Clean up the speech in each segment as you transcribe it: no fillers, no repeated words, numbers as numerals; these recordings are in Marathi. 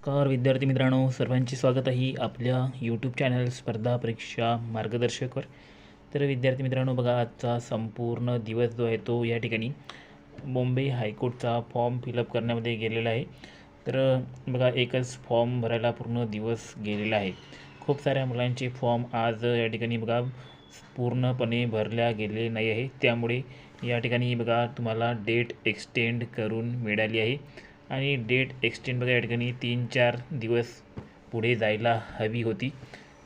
नमस्कार विद्यार्थी मित्रांनो, सर्वांचे स्वागत आहे आपल्या यूट्यूब चॅनल स्पर्धा परीक्षा मार्गदर्शकवर। तर विद्यार्थी मित्रांनो, बघा आजचा संपूर्ण दिवस जो आहे तो या ठिकाणी मुंबई हायकोर्टचा फॉर्म फिलअप करण्यामध्ये गेलेला आहे। तर बघा एकच फॉर्म भरायला पूर्ण दिवस गेलेला आहे। खूप साऱ्या मुलांचे फॉर्म आज या ठिकाणी बघा पूर्णपणे भरल्या गेले नाही आहे, त्यामुळे या ठिकाणी बघा तुम्हाला डेट एक्सटेंड करून मिळाली आहे। आणि डेट एक्सटेंड बघा या ठिकाणी 3-4 दिवस पुढे जायला हवी होती,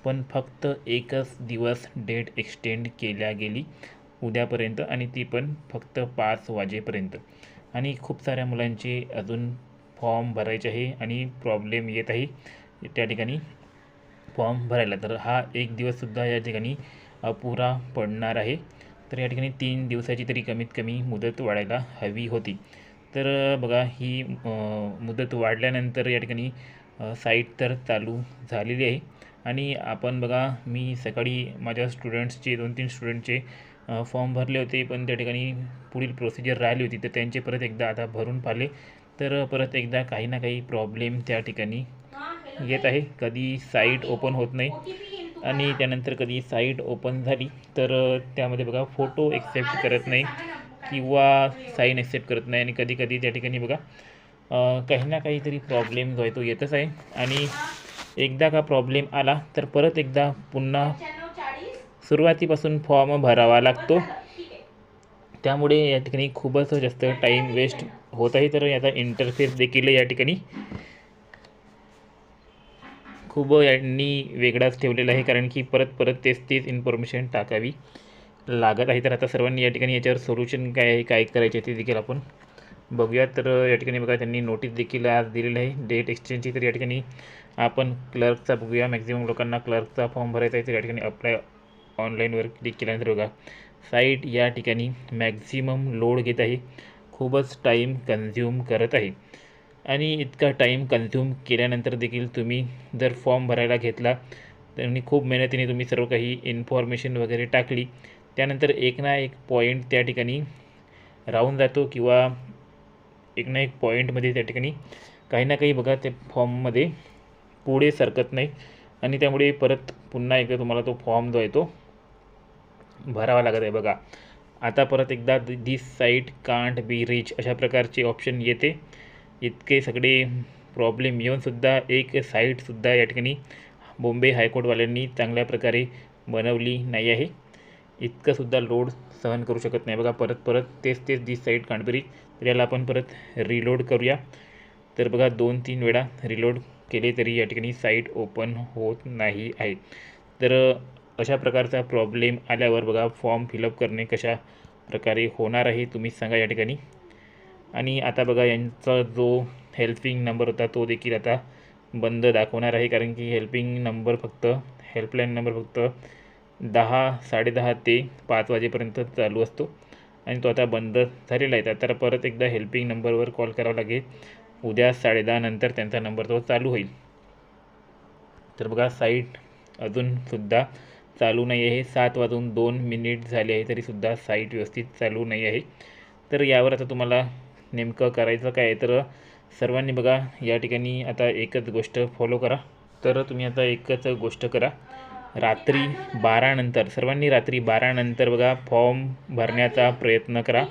पण फक्त एकच दिवस डेट एक्सटेंड केल्या गेली उद्यापर्यंत, आणि ती पण फक्त 5 वाजेपर्यंत। आणि खूप साऱ्या मुलांचे अजून फॉर्म भरायचे आहे आणि प्रॉब्लेम येत आहे त्या ठिकाणी फॉर्म भरायला। तर हा एक दिवससुद्धा या ठिकाणी अपुरा पडणार आहे। तर या ठिकाणी 3 दिवसाची तरी कमीत कमी मुदत वाढायला हवी होती। तर बघा ही मुदत वाढल्यानंतर या ठिकाणी साईट तर चालू झालेली आहे। आणि आपण बघा मी सकाळी माझ्या स्टुडंट्सचे 2-3 स्टुडंटचे फॉर्म भरले होते, पण त्या ठिकाणी पुढील प्रोसिजर राहिली होती, तर त्यांचे परत एकदा आता भरून पाहिले तर परत एकदा काही ना काही प्रॉब्लेम त्या ठिकाणी येत आहे। कधी साईट ओपन होत नाही आणि त्यानंतर कधी साईट ओपन झाली तर त्यामध्ये बघा फोटो एक्सेप्ट करत नाही किंवा साईन एक्सेप्ट करत नाही, आणि कधी कधी त्या ठिकाणी बघा काही ना काहीतरी प्रॉब्लेम जो आहे तो येतच आहे। आणि एकदा का प्रॉब्लेम आला तर परत एकदा पुन्हा सुरुवातीपासून फॉर्म भरावा लागतो, त्यामुळे या ठिकाणी खूपच जास्त टाईम वेस्ट होत आहे। तर याचा इंटरफेस देखील या ठिकाणी खूप यांनी वेगळाच ठेवलेला आहे, कारण की परत परत तेच इन्फॉर्मेशन टाकावी लागत आहे। तर आता सर्वांनी या ठिकाणी याच्यावर सोल्युशन काय आहे, काय करायचे ते देखील आपण बघूया। तर या ठिकाणी बघा त्यांनी नोटीस देखील आज दिलेलं आहे डेट एक्सचेंजची। तर या ठिकाणी आपण क्लर्कचा बघूया, मॅक्झिमम लोकांना क्लर्कचा फॉर्म भरायचा आहे। तर या ठिकाणी अप्लाय ऑनलाईनवर क्लिक केल्यानंतर बघा साईट या ठिकाणी मॅक्झिमम लोड घेत आहे, खूपच टाईम कन्झ्युम करत आहे। आणि इतका टाईम कन्झ्युम केल्यानंतर देखील तुम्ही जर फॉर्म भरायला घेतला तर खूप मेहनतीने तुम्ही सर्व काही इन्फॉर्मेशन वगैरे टाकली, त्यानंतर एक ना एक पॉईंट त्या ठिकाणी राहून जातो, किंवा एक ना एक पॉईंटमध्ये त्या ठिकाणी काही ना काही बघा ते फॉर्ममध्ये पुढे सरकत नाही, आणि त्यामुळे परत पुन्हा एकदा तुम्हाला तो फॉर्म जो आहे तो भरावा लागत आहे। बघा आता परत एकदा दिस साईट कांट बी रीच अशा प्रकारचे ऑप्शन येते। इतके सगळे प्रॉब्लेम येऊनसुद्धा एक साईटसुद्धा या ठिकाणी मुंबई हायकोर्टवाल्यांनी चांगल्या प्रकारे बनवली नाही आहे। इतकंसुद्धा लोड सहन करू शकत नाही। बघा परत परत तेच दिस साईट कांट बी रीच। तर याला आपण परत रिलोड करूया। तर बघा 2-3 वेळा रिलोड केले तरी या ठिकाणी साईट ओपन होत नाही आहे। तर अशा प्रकारचा प्रॉब्लेम आल्यावर बघा फॉर्म फिलअप करणे कशा प्रकारे होणार आहे तुम्ही सांगा या ठिकाणी। आणि आता बघा यांचा जो हेल्पिंग नंबर होता तो देखील आता बंद दाखवणार आहे, कारण की हेल्पिंग नंबर फक्त हेल्पलाईन नंबर फक्त 10-10:30 ते 5 वाजेपर्यंत चालू असतो, आणि तो आता बंद झालेला आहे। तर परत एकदा हेल्पिंग नंबरवर कॉल करावा लागेल, उद्या 10:30 नंतर त्यांचा नंबर तो चालू होईल। तर बघा साईट अजूनसुद्धा चालू नाही आहे, 7:02 झाले आहे तरीसुद्धा साईट व्यवस्थित चालू नाही आहे। तर यावर आता तुम्हाला नेमकं करायचं काय आहे, तर सर्वांनी बघा या ठिकाणी आता एकच गोष्ट फॉलो करा। तर तुम्ही आता एकच गोष्ट करा, रात्री 12 नंतर सर्वांनी रात्री 12 नंतर बघा फॉर्म भरण्याचा प्रयत्न करा।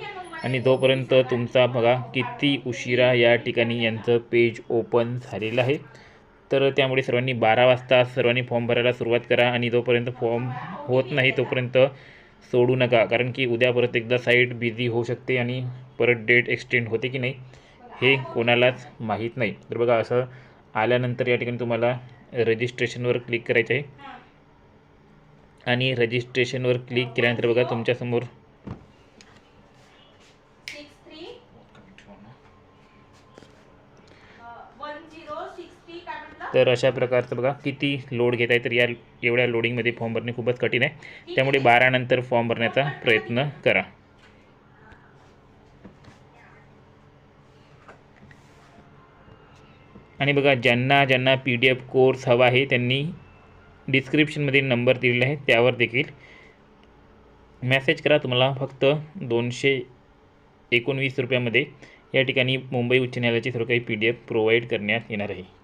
आणि जोपर्यंत तुमचा बघा किती उशिरा या ठिकाणी यांचं पेज ओपन झालेलं आहे, तर त्यामुळे सर्वांनी 12 वाजता सर्वांनी फॉर्म भरायला सुरुवात करा। आणि जोपर्यंत फॉर्म होत नाही तोपर्यंत सोडू नका, कारण की उद्या परत एकदा साईट बिझी होऊ शकते आणि परत डेट एक्सटेंड होते की नाही हे कोणालाच माहीत नाही। तर बघा असं आल्यानंतर या ठिकाणी तुम्हाला रजिस्ट्रेशनवर क्लिक करायचं आहे, आणि रजिस्ट्रेशनवर क्लिक केल्यानंतर बघा तुमच्यासमोर तर अशा प्रकारचं बघा किती लोड घेत आहे। तर या एवढ्या लोडिंगमध्ये फॉर्म भरणे खूपच कठीण आहे, त्यामुळे 12 नंतर फॉर्म भरण्याचा प्रयत्न करा। आणि बघा ज्यांना PDF कोर्स हवा आहे त्यांनी डिस्क्रिप्शनमध्ये नंबर दिलेला आहे, त्यावर देखील मेसेज करा। तुम्हाला फक्त 219 रुपयामध्ये या ठिकाणी मुंबई उच्च न्यायालयाची सर्व काही PDF प्रोव्हाइड करण्यात येणार आहे।